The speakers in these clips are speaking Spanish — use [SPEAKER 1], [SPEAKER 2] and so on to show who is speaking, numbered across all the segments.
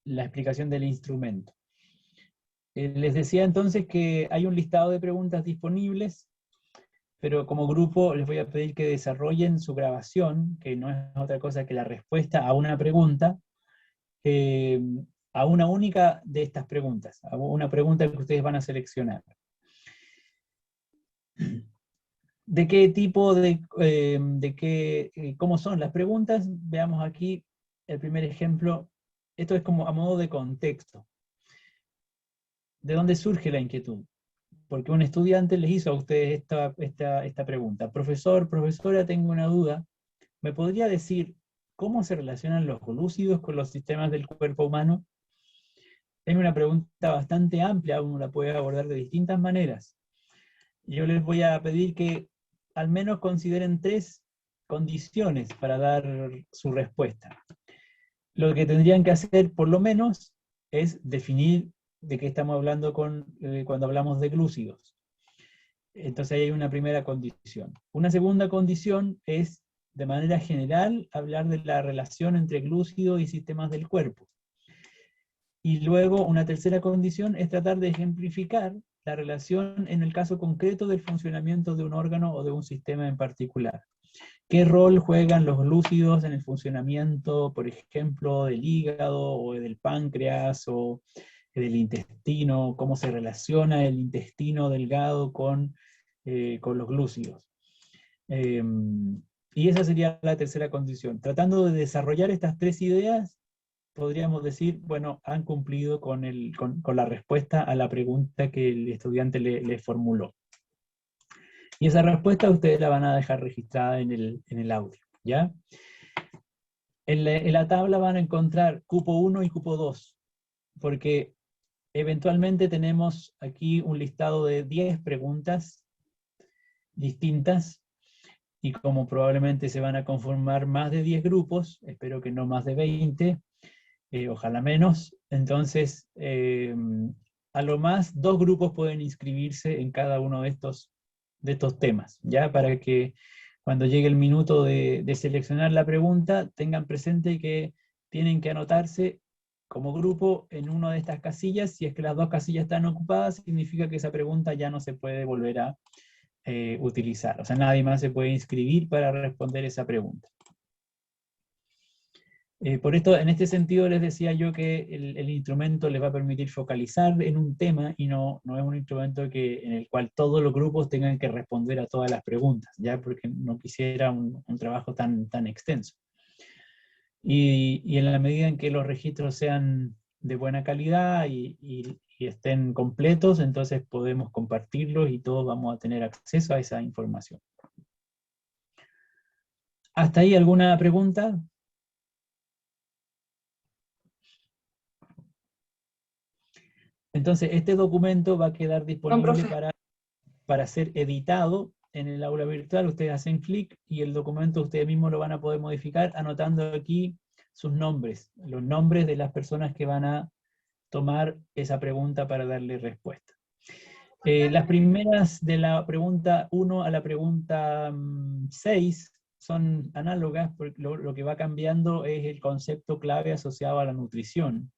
[SPEAKER 1] la explicación del instrumento. Les decía entonces que hay un listado de preguntas disponibles, pero como grupo les voy a pedir que desarrollen su grabación, que no es otra cosa que la respuesta a una pregunta, a una única de estas preguntas, a una pregunta que ustedes van a seleccionar. ¿De qué tipo cómo son las preguntas? Veamos aquí el primer ejemplo. Esto es como a modo de contexto. ¿De dónde surge la inquietud? Porque un estudiante les hizo a ustedes esta pregunta. Profesor, profesora, tengo una duda. ¿Me podría decir cómo se relacionan los glúcidos con los sistemas del cuerpo humano? Es una pregunta bastante amplia, uno la puede abordar de distintas maneras. Yo les voy a pedir que al menos consideren 3 condiciones para dar su respuesta. Lo que tendrían que hacer, por lo menos, es definir de qué estamos hablando cuando hablamos de glúcidos. Entonces ahí hay una primera condición. Una segunda condición es, de manera general, hablar de la relación entre glúcidos y sistemas del cuerpo. Y luego una tercera condición es tratar de ejemplificar la relación en el caso concreto del funcionamiento de un órgano o de un sistema en particular. ¿Qué rol juegan los glúcidos en el funcionamiento, por ejemplo, del hígado o del páncreas o del intestino? ¿Cómo se relaciona el intestino delgado con los glúcidos? Y esa sería la tercera condición. Tratando de desarrollar estas 3 ideas, podríamos decir, bueno, han cumplido con la respuesta a la pregunta que el estudiante le formuló. Y esa respuesta ustedes la van a dejar registrada en el audio, ¿ya? En la tabla van a encontrar cupo 1 y cupo 2, porque eventualmente tenemos aquí un listado de 10 preguntas distintas, y como probablemente se van a conformar más de 10 grupos, espero que no más de 20, ojalá menos, entonces a lo más 2 grupos pueden inscribirse en cada uno de estos temas, ¿ya? Para que cuando llegue el minuto de seleccionar la pregunta, tengan presente que tienen que anotarse como grupo en una de estas casillas. Si es que las 2 casillas están ocupadas, significa que esa pregunta ya no se puede volver a utilizar. O sea, nadie más se puede inscribir para responder esa pregunta. Por esto, en este sentido, les decía yo que el instrumento les va a permitir focalizar en un tema y no es un instrumento en el cual todos los grupos tengan que responder a todas las preguntas, ya porque no quisiera un trabajo tan extenso. Y en la medida en que los registros sean de buena calidad y estén completos, entonces podemos compartirlos y todos vamos a tener acceso a esa información. ¿Hasta ahí alguna pregunta? Entonces, este documento va a quedar disponible para ser editado en el aula virtual. Ustedes hacen clic y el documento ustedes mismos lo van a poder modificar anotando aquí sus nombres, los nombres de las personas que van a tomar esa pregunta para darle respuesta. Las primeras de la pregunta 1 a la pregunta 6 son análogas, porque lo que va cambiando es el concepto clave asociado a la nutrición.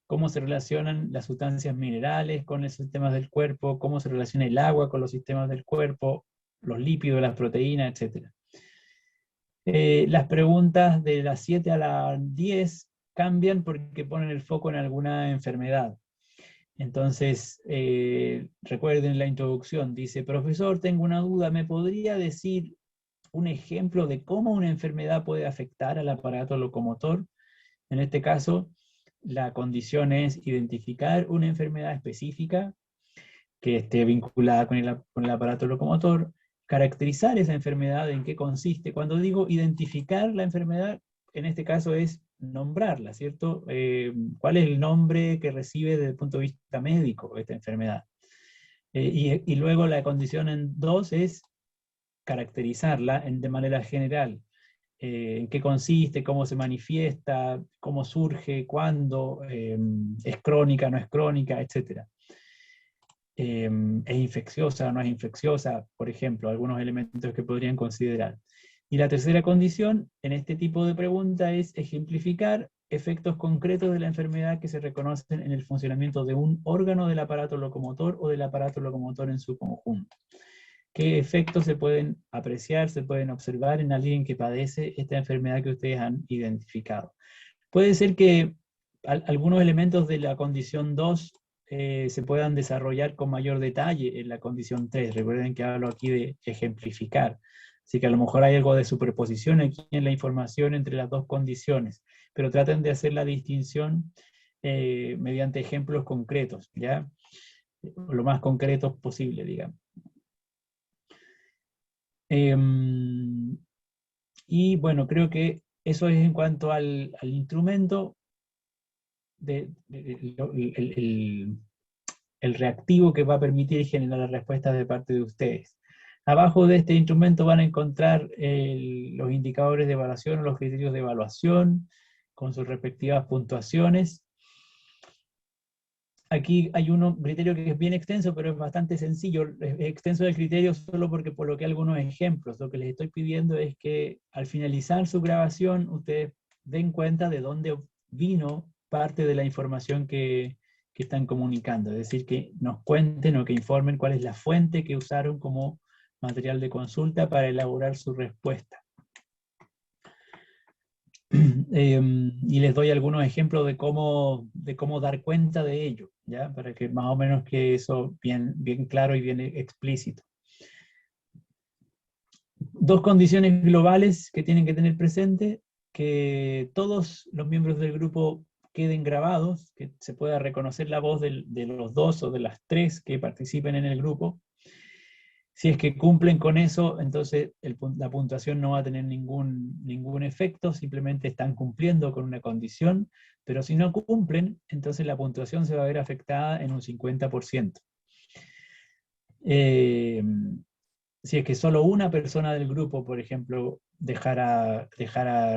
[SPEAKER 1] Cómo se relacionan las sustancias minerales con los sistemas del cuerpo, cómo se relaciona el agua con los sistemas del cuerpo, los lípidos, las proteínas, etc. Las preguntas de las 7 a las 10 cambian porque ponen el foco en alguna enfermedad. Entonces, recuerden la introducción, dice, profesor, tengo una duda, ¿me podría decir un ejemplo de cómo una enfermedad puede afectar al aparato locomotor? En este caso, la condición es identificar una enfermedad específica que esté vinculada con el aparato locomotor, caracterizar esa enfermedad, en qué consiste. Cuando digo identificar la enfermedad, en este caso es nombrarla, ¿cierto? ¿Cuál es el nombre que recibe desde el punto de vista médico esta enfermedad? Y luego la condición en 2 es caracterizarla de manera general. En qué consiste, cómo se manifiesta, cómo surge, cuándo, es crónica, no es crónica, etc. ¿Es infecciosa o no es infecciosa? Por ejemplo, algunos elementos que podrían considerar. Y la tercera condición en este tipo de pregunta es ejemplificar efectos concretos de la enfermedad que se reconocen en el funcionamiento de un órgano del aparato locomotor o del aparato locomotor en su conjunto. ¿Qué efectos se pueden apreciar, se pueden observar en alguien que padece esta enfermedad que ustedes han identificado? Puede ser que algunos elementos de la condición 2 se puedan desarrollar con mayor detalle en la condición 3. Recuerden que hablo aquí de ejemplificar. Así que a lo mejor hay algo de superposición aquí en la información entre las dos condiciones, pero traten de hacer la distinción mediante ejemplos concretos, ¿ya? Lo más concretos posible, digamos. Y bueno, creo que eso es en cuanto al instrumento, el reactivo que va a permitir generar las respuestas de parte de ustedes. Abajo de este instrumento van a encontrar los indicadores de evaluación o los criterios de evaluación con sus respectivas puntuaciones. Aquí hay un criterio que es bien extenso, pero es bastante sencillo. Es extenso el criterio solo porque coloqué algunos ejemplos. Lo que les estoy pidiendo es que al finalizar su grabación, ustedes den cuenta de dónde vino parte de la información que están comunicando. Es decir, que nos cuenten o que informen cuál es la fuente que usaron como material de consulta para elaborar su respuesta. Y les doy algunos ejemplos de cómo dar cuenta de ello, ¿ya? Para que más o menos quede eso bien claro y bien explícito. Dos condiciones globales que tienen que tener presente: que todos los miembros del grupo queden grabados, que se pueda reconocer la voz de los dos o de las tres que participen en el grupo. Si es que cumplen con eso, entonces la puntuación no va a tener ningún efecto, simplemente están cumpliendo con una condición, pero si no cumplen, entonces la puntuación se va a ver afectada en un 50%. Si es que solo una persona del grupo, por ejemplo, dejara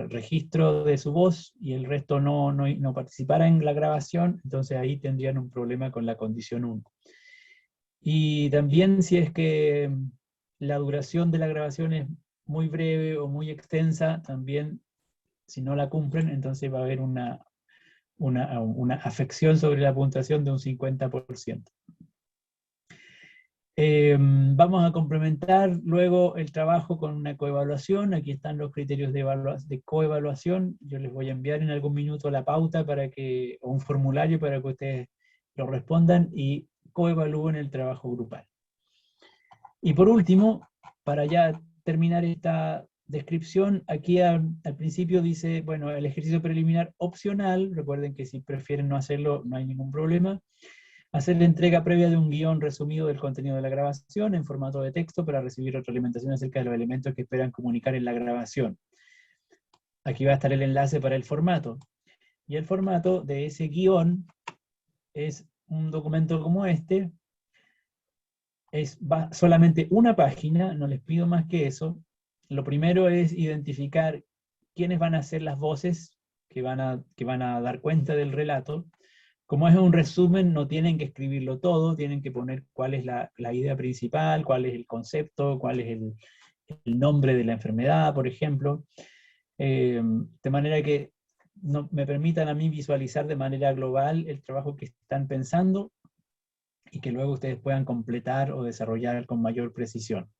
[SPEAKER 1] registro de su voz y el resto no participara en la grabación, entonces ahí tendrían un problema con la condición 1. Y también si es que la duración de la grabación es muy breve o muy extensa, también si no la cumplen, entonces va a haber una afección sobre la puntuación de un 50%. Vamos a complementar luego el trabajo con una coevaluación. Aquí están los criterios de coevaluación. Yo les voy a enviar en algún minuto la pauta o un formulario para que ustedes lo respondan y coevalúen el trabajo grupal. Y por último, para ya terminar esta descripción, aquí al principio dice, bueno, el ejercicio preliminar opcional, recuerden que si prefieren no hacerlo no hay ningún problema. Hacer la entrega previa de un guión resumido del contenido de la grabación en formato de texto para recibir retroalimentación acerca de los elementos que esperan comunicar en la grabación. Aquí va a estar el enlace para el formato. Y el formato de ese guión es un documento como este. Va solamente una página, no les pido más que eso. Lo primero es identificar quiénes van a ser las voces que van a dar cuenta del relato. Como es un resumen, no tienen que escribirlo todo, tienen que poner cuál es la idea principal, cuál es el concepto, cuál es el nombre de la enfermedad, por ejemplo. De manera que me permitan a mí visualizar de manera global el trabajo que están pensando y que luego ustedes puedan completar o desarrollar con mayor precisión.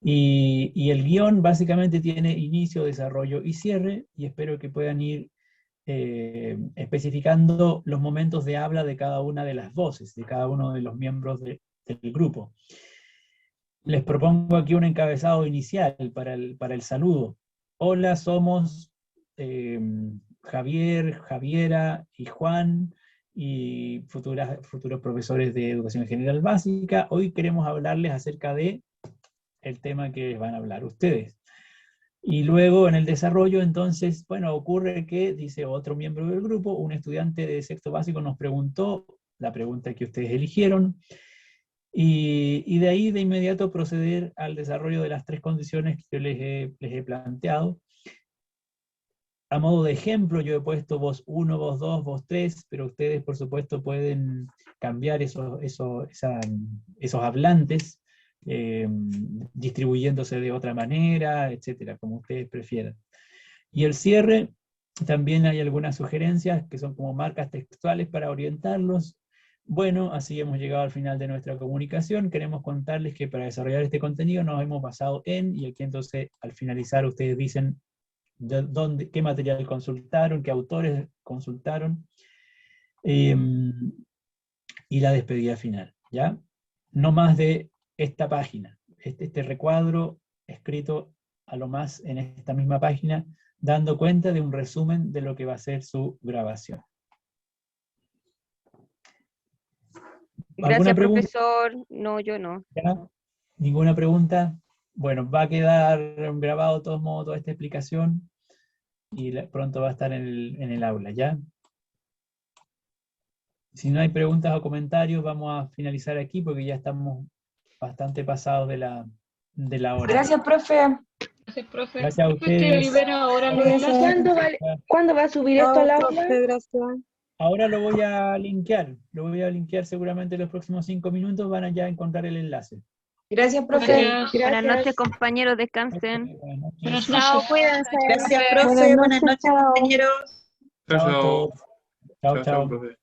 [SPEAKER 1] Y el guión básicamente tiene inicio, desarrollo y cierre, y espero que puedan ir especificando los momentos de habla de cada una de las voces, de cada uno de los miembros del grupo. Les propongo aquí un encabezado inicial para el saludo. Hola, somos Javier, Javiera y Juan, y futuros profesores de Educación General Básica. Hoy queremos hablarles acerca de el tema que van a hablar ustedes. Y luego en el desarrollo, entonces, bueno, ocurre que, dice otro miembro del grupo, un estudiante de sexto básico nos preguntó la pregunta que ustedes eligieron, y de ahí de inmediato proceder al desarrollo de las tres condiciones que yo les he planteado. A modo de ejemplo, yo he puesto voz 1, voz 2, voz 3, pero ustedes, por supuesto, pueden cambiar esos hablantes, distribuyéndose de otra manera, etcétera, como ustedes prefieran. Y el cierre, También hay algunas sugerencias que son como marcas textuales para orientarlos. Bueno, así hemos llegado al final de nuestra comunicación. Queremos contarles que para desarrollar este contenido nos hemos basado en, y aquí entonces al finalizar ustedes dicen qué material consultaron, qué autores consultaron, y la despedida final, ¿ya? No más de esta página, este recuadro escrito a lo más en esta misma página, dando cuenta de un resumen de lo que va a ser su grabación.
[SPEAKER 2] Gracias,
[SPEAKER 1] pregunta?
[SPEAKER 2] profesor. No, yo no.
[SPEAKER 1] ¿Ya? ¿Ninguna pregunta? Bueno, va a quedar grabado de todos modos toda esta explicación y pronto va a estar en el aula, ¿ya? Si no hay preguntas o comentarios, vamos a finalizar aquí porque ya estamos bastante pasados de la hora.
[SPEAKER 3] Gracias, profe.
[SPEAKER 4] Gracias, profe.
[SPEAKER 1] Gracias a
[SPEAKER 4] Profe, ¿usted
[SPEAKER 1] ustedes.
[SPEAKER 4] libera ahora los enlaces?
[SPEAKER 5] ¿Cuándo va a subir esto al aula?
[SPEAKER 3] Gracias.
[SPEAKER 1] Ahora lo voy a linkear seguramente en los próximos 5 minutos van a ya encontrar el enlace.
[SPEAKER 3] Gracias, profe.
[SPEAKER 4] Gracias.
[SPEAKER 2] Buenas noches, compañeros. Descansen.
[SPEAKER 1] Buenas noches.
[SPEAKER 4] Buenas
[SPEAKER 5] Chao,
[SPEAKER 4] noches.
[SPEAKER 5] cuídense.
[SPEAKER 3] Gracias, profe. Buenas noches, compañeros.
[SPEAKER 1] Chao a todos. Chao,
[SPEAKER 6] Chao,
[SPEAKER 1] chao.
[SPEAKER 6] profe.